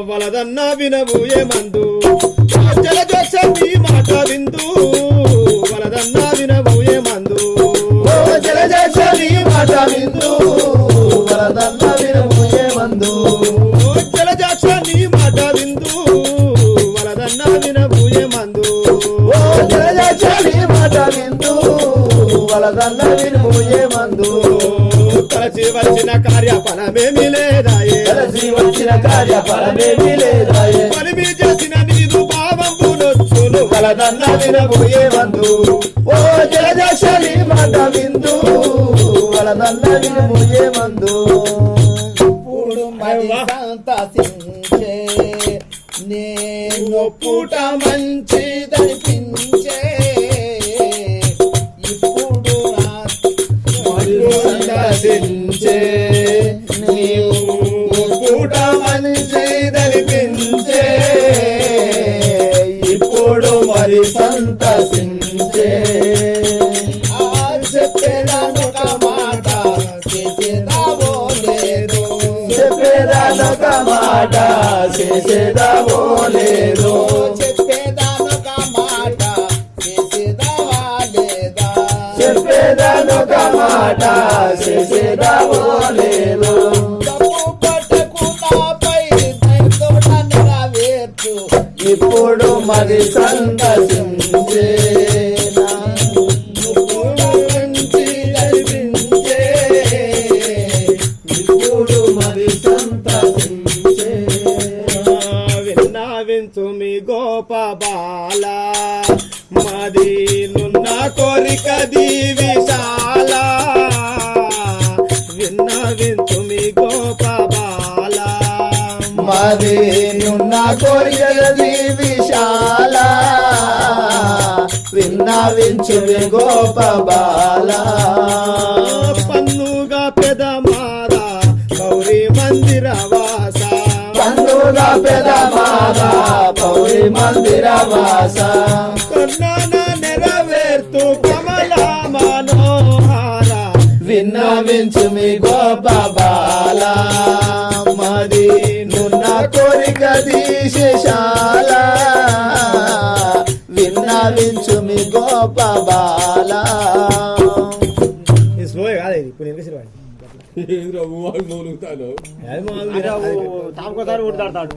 వలదన్న వినవు ఏమందు జలజోక్షి మాట విందు వలదన్న వినవు ఏమందు జలజోక్షి మాట విందు వలదన్న వినవు ఏమందు జలజాక్షి మాట విందు వలదన్న వినవు ఏమందు జలజోక్షి మాట విందు వలదన్న వినవు ఏమందు కలిసి వచ్చిన కార్యఫలమేమి లేదాయే కలిసి వచ్చిన కార్యఫలమేమి లేదాయే పలిమి చేసిన నీదు భావంబు నొచ్చును వలదన్న వినవు ఏమందు ఓ జలజోక్షి మాట విందు వలదన్న వినవు ఏమందు సంతసించే నేను పూట మంచి దర్పించే ఇప్పుడు సంతసించే నీవు పూట మంచి దర్పించే ఇప్పుడు మరి సంతసించే చెప్పేదాను ఒక మాట చేసేదావో లేదు చెప్పేదాను ఒక మాట చేసేదావో లేదు చెప్పేదాను ఒక మాట చేసేదావా లేదా చెప్పేదాను ఒక మాట చేసేదావో లేదు ఇప్పుడు మరి సంతసించే ఇప్పుడు మరి సంతసించే విన్నావించు మీ గోప బాల మాది నున్న కోరిక దీవిశాల విన్నావించు మీ గోప బాల మాది నున్న కోరికది విశాల విన్నావించు గోప బాల పన్నుగా పెదమారా గౌరీ మందిర వాస పన్నుగా పెదమారా పౌరి మందిర వాస కర్ణాన నెరవేర్తు కమలా మనోహార విన్నావించు మీ గోప బాల మాది నున్న కోరిక దీశాల విన్నావించు మీ గోప బాల స్లో కాదు ఇప్పుడు ఎనిమిది మూలుగుతాను తాముకోసారి కొడతాడు